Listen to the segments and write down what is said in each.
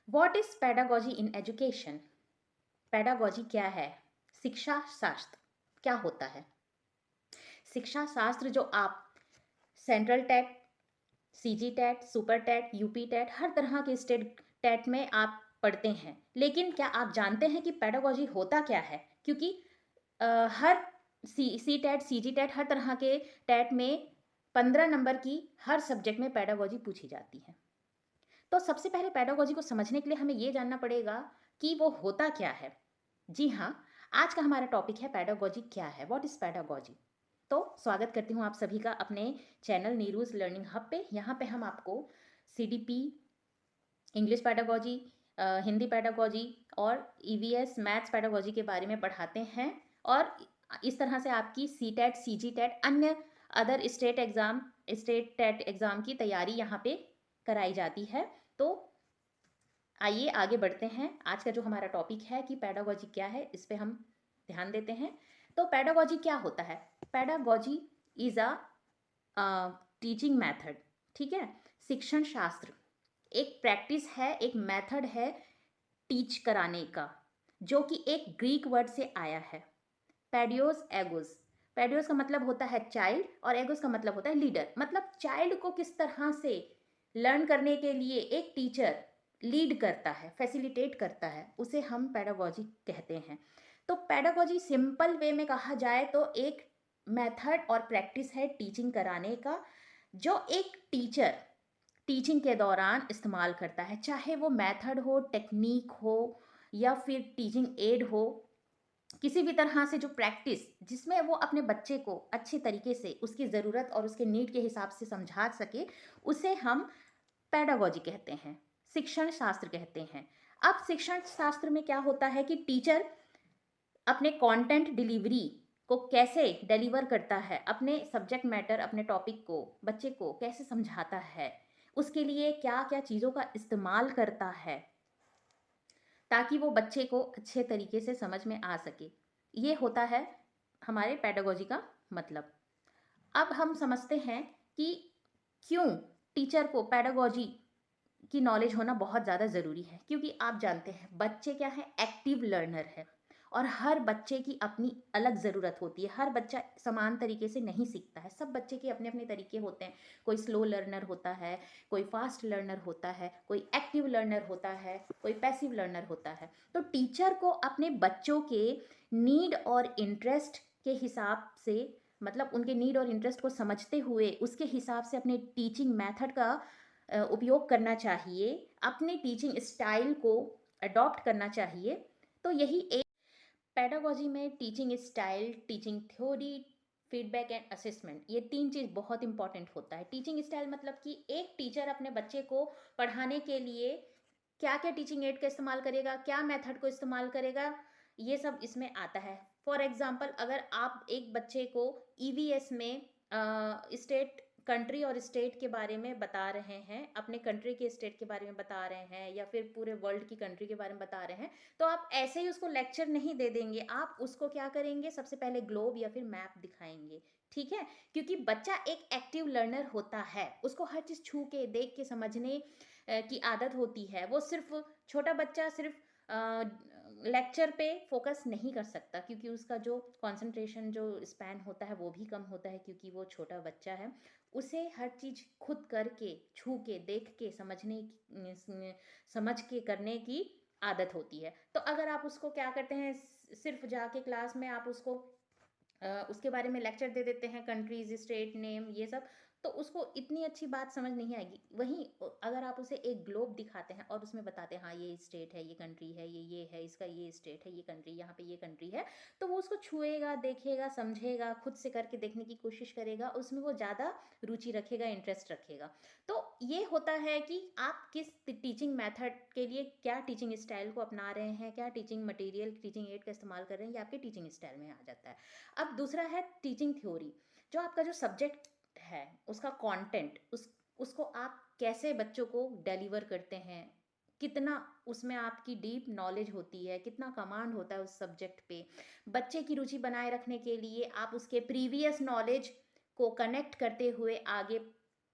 What is pedagogy in education? Pedagogy क्या है? शिक्षा शास्त्र क्या होता है? शिक्षा शास्त्र जो आप central TET, CG TET, super TET, UP TET, हर तरह के स्टेट टेट में आप पढ़ते हैं, लेकिन क्या आप जानते हैं कि पेडागोजी होता क्या है? क्योंकि हर सी टेट, सी जी टेट, हर तरह के टेट में 15 नंबर की हर सब्जेक्ट में पेडागोजी पूछी जाती है। तो सबसे पहले पेडागोजी को समझने के लिए हमें ये जानना पड़ेगा कि वो होता क्या है। जी हाँ, आज का हमारा टॉपिक है पेडागोजी क्या है, व्हाट इज़ पेडागोजी। तो स्वागत करती हूँ आप सभी का अपने चैनल नीरूज लर्निंग हब पे। यहाँ पे हम आपको CDP, English pedagogy, Hindi pedagogy और ईवीएस मैथ्स पेडागोजी के बारे में पढ़ाते हैं। और इस तरह से आपकी सी टेट, सी जी टेट, अन्य अदर स्टेट टेट एग्ज़ाम की तैयारी यहाँ पे कराई जाती है। तो आइए आगे बढ़ते हैं। आज का जो हमारा टॉपिक है कि पेडागोजी क्या है, इस पे हम ध्यान देते हैं। तो पेडागोजी क्या होता है? Pedagogy is a teaching method, ठीक है। शिक्षण शास्त्र एक प्रैक्टिस है, एक मेथड है टीच कराने का, जो कि एक ग्रीक वर्ड से आया है, पेडियोस एगोस। पेडियोस का मतलब होता है चाइल्ड और एगोस का मतलब होता है लीडर। मतलब चाइल्ड को किस तरह से लर्न करने के लिए एक टीचर लीड करता है, फैसिलिटेट करता है, उसे हम पेडागोजी कहते हैं। तो पेडागोजी सिंपल वे में कहा जाए तो एक मेथड और प्रैक्टिस है टीचिंग कराने का, जो एक टीचर टीचिंग के दौरान इस्तेमाल करता है, चाहे वो मेथड हो, टेक्निक हो या फिर टीचिंग एड हो। किसी भी तरह से जो प्रैक्टिस जिसमें वो अपने बच्चे को अच्छे तरीके से उसकी ज़रूरत और उसके नीड के हिसाब से समझा सके, उसे हम पेडागोजी कहते हैं, शिक्षण शास्त्र कहते हैं। अब शिक्षण शास्त्र में क्या होता है कि टीचर अपने कंटेंट डिलीवरी को कैसे डिलीवर करता है, अपने सब्जेक्ट मैटर, अपने टॉपिक को बच्चे को कैसे समझाता है, उसके लिए क्या क्या चीज़ों का इस्तेमाल करता है ताकि वो बच्चे को अच्छे तरीके से समझ में आ सके। ये होता है हमारे पेडागोजी का मतलब। अब हम समझते हैं कि क्यों टीचर को पेडागोजी की नॉलेज होना बहुत ज़्यादा ज़रूरी है। क्योंकि आप जानते हैं बच्चे क्या है, एक्टिव लर्नर है और हर बच्चे की अपनी अलग ज़रूरत होती है। हर बच्चा समान तरीके से नहीं सीखता है, सब बच्चे के अपने अपने तरीके होते हैं। कोई स्लो लर्नर होता है, कोई फास्ट लर्नर होता है, कोई एक्टिव लर्नर होता है, कोई पैसिव लर्नर होता है। तो टीचर को अपने बच्चों के नीड और इंटरेस्ट के हिसाब से, मतलब उनके नीड और इंटरेस्ट को समझते हुए उसके हिसाब से अपने टीचिंग मेथड का उपयोग करना चाहिए, अपने टीचिंग स्टाइल को अडॉप्ट करना चाहिए। तो यही एक पेडागोजी में teaching style, teaching theory, feedback and assessment, ये तीन चीज़ बहुत इंपॉर्टेंट होता है। टीचिंग स्टाइल मतलब कि एक टीचर अपने बच्चे को पढ़ाने के लिए क्या क्या टीचिंग एड का इस्तेमाल करेगा, क्या मेथड को इस्तेमाल करेगा, ये सब इसमें आता है। फॉर एग्जाम्पल, अगर आप एक बच्चे को ईवीएस में स्टेट, कंट्री और स्टेट के बारे में बता रहे हैं, अपने कंट्री के स्टेट के बारे में बता रहे हैं या फिर पूरे वर्ल्ड की कंट्री के बारे में बता रहे हैं, तो आप ऐसे ही उसको लेक्चर नहीं दे देंगे। आप उसको क्या करेंगे, सबसे पहले ग्लोब या फिर मैप दिखाएंगे, ठीक है। क्योंकि बच्चा एक एक्टिव लर्नर होता है, उसको हर चीज़ छू के देख के समझने की आदत होती है। वो सिर्फ, छोटा बच्चा सिर्फ लेक्चर पे फोकस नहीं कर सकता, क्योंकि उसका जो कंसंट्रेशन, जो स्पैन होता है वो भी कम होता है, क्योंकि वो छोटा बच्चा है। उसे हर चीज़ खुद करके, छू के, देख के, समझ के करने की आदत होती है। तो अगर आप उसको क्या करते हैं, सिर्फ जाके क्लास में आप उसको उसके बारे में लेक्चर दे देते हैं, कंट्रीज, स्टेट नेम, ये सब, तो उसको इतनी अच्छी बात समझ नहीं आएगी। वहीं अगर आप उसे एक ग्लोब दिखाते हैं और उसमें बताते हैं हाँ ये स्टेट है, ये कंट्री है, ये है, इसका ये स्टेट है, ये कंट्री, यहाँ पे ये कंट्री है, तो वो उसको छुएगा, देखेगा, समझेगा, खुद से करके देखने की कोशिश करेगा, उसमें वो ज़्यादा रुचि रखेगा, इंटरेस्ट रखेगा। तो ये होता है कि आप किस टीचिंग मेथड के लिए, क्या टीचिंग स्टाइल को अपना रहे हैं, क्या टीचिंग मटेरियल, टीचिंग एड का इस्तेमाल कर रहे हैं, ये आपके टीचिंग स्टाइल में आ जाता है। अब दूसरा है टीचिंग थ्योरी, जो आपका जो सब्जेक्ट है उसका कंटेंट, उसको आप कैसे बच्चों को डिलीवर करते हैं, कितना उसमें आपकी डीप नॉलेज होती है, कितना कमांड होता है उस सब्जेक्ट पे। बच्चे की रुचि बनाए रखने के लिए आप उसके प्रीवियस नॉलेज को कनेक्ट करते हुए आगे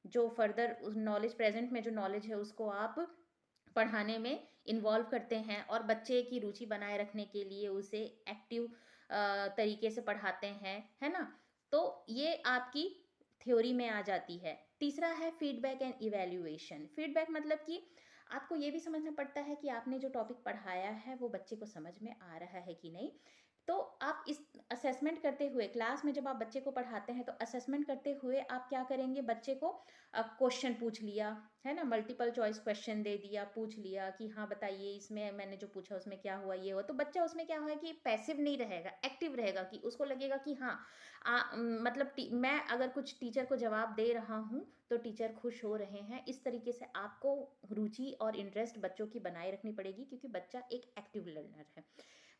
जो फर्दर उस नॉलेज, प्रेजेंट में जो नॉलेज है उसको आप पढ़ाने में इन्वॉल्व करते हैं और बच्चे की रुचि बनाए रखने के लिए उसे एक्टिव तरीके से पढ़ाते हैं, है ना? तो ये आपकी थ्योरी में आ जाती है। तीसरा है फीडबैक एंड इवैल्यूएशन। फीडबैक मतलब कि आपको ये भी समझना पड़ता है कि आपने जो टॉपिक पढ़ाया है वो बच्चे को समझ में आ रहा है कि नहीं। तो आप इस असेसमेंट करते हुए क्लास में जब आप बच्चे को पढ़ाते हैं तो असेसमेंट करते हुए आप क्या करेंगे, बच्चे को क्वेश्चन पूछ लिया, है ना, मल्टीपल चॉइस क्वेश्चन दे दिया, पूछ लिया कि हाँ बताइए इसमें मैंने जो पूछा उसमें क्या हुआ, ये हुआ। तो बच्चा उसमें क्या हुआ कि पैसिव नहीं रहेगा, एक्टिव रहेगा, कि उसको लगेगा कि हाँ मतलब मैं अगर कुछ टीचर को जवाब दे रहा हूँ तो टीचर खुश हो रहे हैं। इस तरीके से आपको रुचि और इंटरेस्ट बच्चों की बनाए रखनी पड़ेगी, क्योंकि बच्चा एक एक्टिव लर्नर है,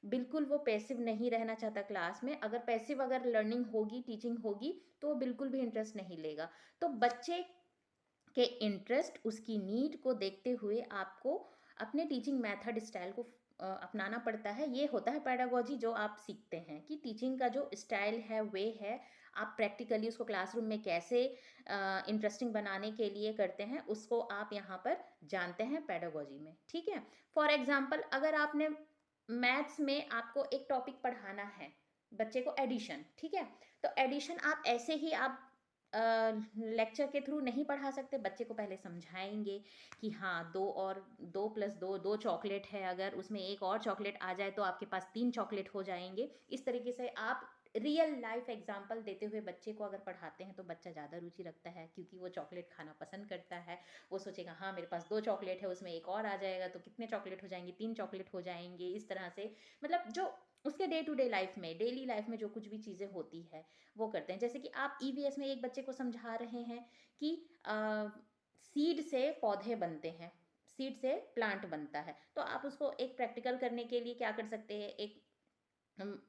बिल्कुल वो पैसिव नहीं रहना चाहता क्लास में। अगर पैसिव अगर लर्निंग होगी, टीचिंग होगी, तो वो बिल्कुल भी इंटरेस्ट नहीं लेगा। तो बच्चे के इंटरेस्ट, उसकी नीड को देखते हुए आपको अपने टीचिंग मेथड स्टाइल को अपनाना पड़ता है। ये होता है पेडागोजी जो आप सीखते हैं, कि टीचिंग का जो स्टाइल है, वे है, आप प्रैक्टिकली उसको क्लासरूम में कैसे इंटरेस्टिंग बनाने के लिए करते हैं, उसको आप यहाँ पर जानते हैं पेडागोजी में। ठीक है, फॉर एग्जाम्पल अगर आपने मैथ्स में आपको एक टॉपिक पढ़ाना है बच्चे को, एडिशन, ठीक है, तो एडिशन आप ऐसे ही आप लेक्चर के थ्रू नहीं पढ़ा सकते। बच्चे को पहले समझाएंगे कि हाँ 2 + 2 चॉकलेट है, अगर उसमें एक और चॉकलेट आ जाए तो आपके पास 3 चॉकलेट हो जाएंगे। इस तरीके से आप रियल लाइफ एग्जाम्पल देते हुए बच्चे को अगर पढ़ाते हैं तो बच्चा ज़्यादा रुचि रखता है, क्योंकि वो चॉकलेट खाना पसंद करता है। वो सोचेगा हाँ मेरे पास 2 चॉकलेट है, उसमें एक और आ जाएगा तो कितने चॉकलेट हो जाएंगे, 3 चॉकलेट हो जाएंगे। इस तरह से मतलब जो उसके डे टू डे लाइफ में, डेली लाइफ में जो कुछ भी चीज़ें होती है वो करते हैं। जैसे कि आप ईवीएस में एक बच्चे को समझा रहे हैं कि सीड से पौधे बनते हैं, सीड से प्लांट बनता है, तो आप उसको एक प्रैक्टिकल करने के लिए क्या कर सकते हैं,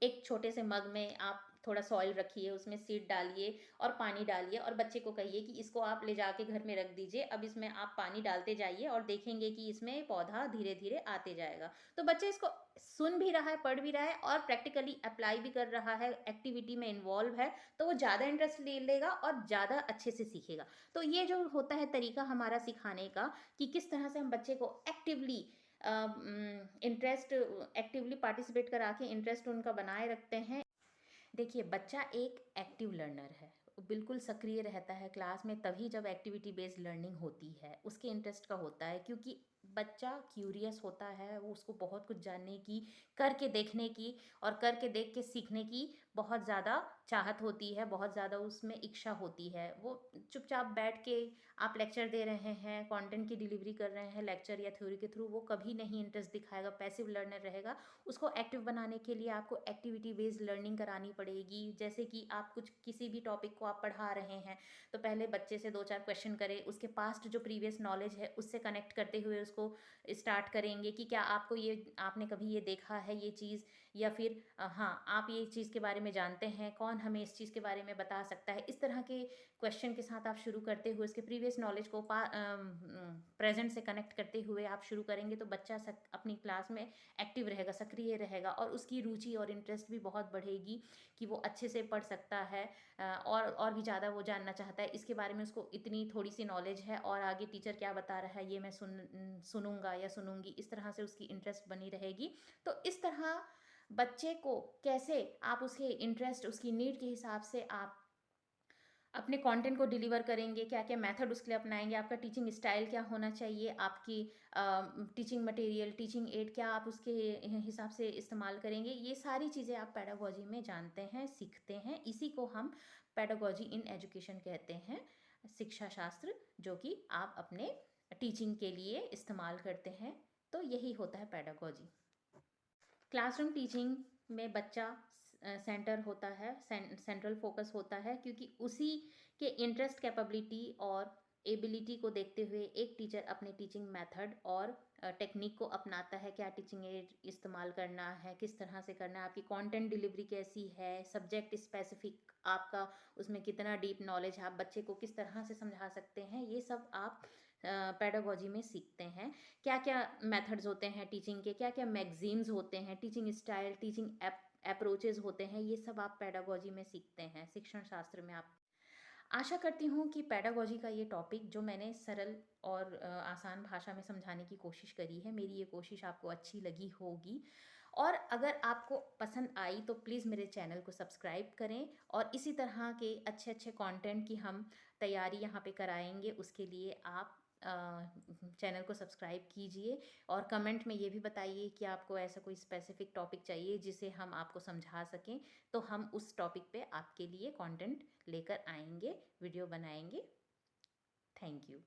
एक छोटे से मग में आप थोड़ा सॉइल रखिए, उसमें सीड डालिए और पानी डालिए, और बच्चे को कहिए कि इसको आप ले जाके घर में रख दीजिए, अब इसमें आप पानी डालते जाइए और देखेंगे कि इसमें पौधा धीरे धीरे आते जाएगा। तो बच्चे इसको सुन भी रहा है, पढ़ भी रहा है और प्रैक्टिकली अप्लाई भी कर रहा है, एक्टिविटी में इन्वॉल्व है, तो वो ज़्यादा इंटरेस्ट ले लेगा और ज़्यादा अच्छे से सीखेगा। तो ये जो होता है तरीका हमारा सिखाने का, कि किस तरह से हम बच्चे को एक्टिवली इंटरेस्ट, एक्टिवली पार्टिसिपेट करा के इंटरेस्ट उनका बनाए रखते हैं। देखिए बच्चा एक एक्टिव लर्नर है, बिल्कुल सक्रिय रहता है क्लास में तभी जब एक्टिविटी बेस्ड लर्निंग होती है, उसके इंटरेस्ट का होता है, क्योंकि बच्चा क्यूरियस होता है, वो उसको बहुत कुछ जानने की, करके देखने की और करके देख के सीखने की बहुत ज़्यादा चाहत होती है, बहुत ज़्यादा उसमें इच्छा होती है। वो चुपचाप बैठ के आप लेक्चर दे रहे हैं, कंटेंट की डिलीवरी कर रहे हैं लेक्चर या थ्योरी के थ्रू, वो कभी नहीं इंटरेस्ट दिखाएगा, पैसिव लर्नर रहेगा। उसको एक्टिव बनाने के लिए आपको एक्टिविटी बेस्ड लर्निंग करानी पड़ेगी। जैसे कि आप कुछ किसी भी टॉपिक को आप पढ़ा रहे हैं तो पहले बच्चे से 2-4 क्वेश्चन करें, उसके पास्ट जो प्रीवियस नॉलेज है उससे कनेक्ट करते हुए उसको स्टार्ट करेंगे कि क्या आपको ये, आपने कभी ये देखा है ये चीज़, या फिर हाँ आप ये चीज़ के बारे में जानते हैं, कौन हमें इस चीज़ के बारे में बता सकता है। इस तरह के क्वेश्चन के साथ आप शुरू करते हुए उसके प्रीवियस नॉलेज को प्रेजेंट से कनेक्ट करते हुए आप शुरू करेंगे तो बच्चा अपनी क्लास में एक्टिव रहेगा, सक्रिय रहेगा और उसकी रुचि और इंटरेस्ट भी बहुत बढ़ेगी कि वो अच्छे से पढ़ सकता है और भी ज़्यादा वो जानना चाहता है इसके बारे में। उसको इतनी थोड़ी सी नॉलेज है और आगे टीचर क्या बता रहा है ये मैं सुनूंगा या सुनूंगी, इस तरह से उसकी इंटरेस्ट बनी रहेगी। तो इस तरह बच्चे को कैसे आप उसके इंटरेस्ट, उसकी नीड के हिसाब से आप अपने कंटेंट को डिलीवर करेंगे, क्या क्या मेथड उसके लिए अपनाएंगे, आपका टीचिंग स्टाइल क्या होना चाहिए, आपकी टीचिंग मटेरियल, टीचिंग एड क्या आप उसके हिसाब से इस्तेमाल करेंगे, ये सारी चीज़ें आप पेडागोजी में जानते हैं, सीखते हैं। इसी को हम पेडागोजी इन एजुकेशन कहते हैं, शिक्षा शास्त्र, जो कि आप अपने टीचिंग के लिए इस्तेमाल करते हैं। तो यही होता है पेडागोजी। क्लासरूम टीचिंग में बच्चा सेंटर होता है, सेंट्रल फोकस होता है, क्योंकि उसी के इंटरेस्ट, कैपेबिलिटी और एबिलिटी को देखते हुए एक टीचर अपने टीचिंग मेथड और टेक्निक को अपनाता है, क्या टीचिंग एड इस्तेमाल करना है, किस तरह से करना है, आपकी कंटेंट डिलीवरी कैसी है, सब्जेक्ट स्पेसिफिक आपका उसमें कितना डीप नॉलेज है, आप बच्चे को किस तरह से समझा सकते हैं, ये सब आप पेडागोजी में सीखते हैं। क्या क्या मेथड्स होते हैं टीचिंग के, क्या क्या मैगजीन्स होते हैं, टीचिंग स्टाइल, टीचिंग अप्रोचेज होते हैं, ये सब आप पेडागोजी में सीखते हैं, शिक्षण शास्त्र में आप। आशा करती हूँ कि पेडागॉजी का ये टॉपिक जो मैंने सरल और आसान भाषा में समझाने की कोशिश करी है, मेरी ये कोशिश आपको अच्छी लगी होगी। और अगर आपको पसंद आई तो प्लीज़ मेरे चैनल को सब्सक्राइब करें, और इसी तरह के अच्छे-अच्छे कंटेंट की हम तैयारी यहाँ पे कराएँगे, उसके लिए आप चैनल को सब्सक्राइब कीजिए। और कमेंट में ये भी बताइए कि आपको ऐसा कोई स्पेसिफिक टॉपिक चाहिए जिसे हम आपको समझा सकें, तो हम उस टॉपिक पे आपके लिए कंटेंट लेकर आएँगे, वीडियो बनाएँगे। Thank you.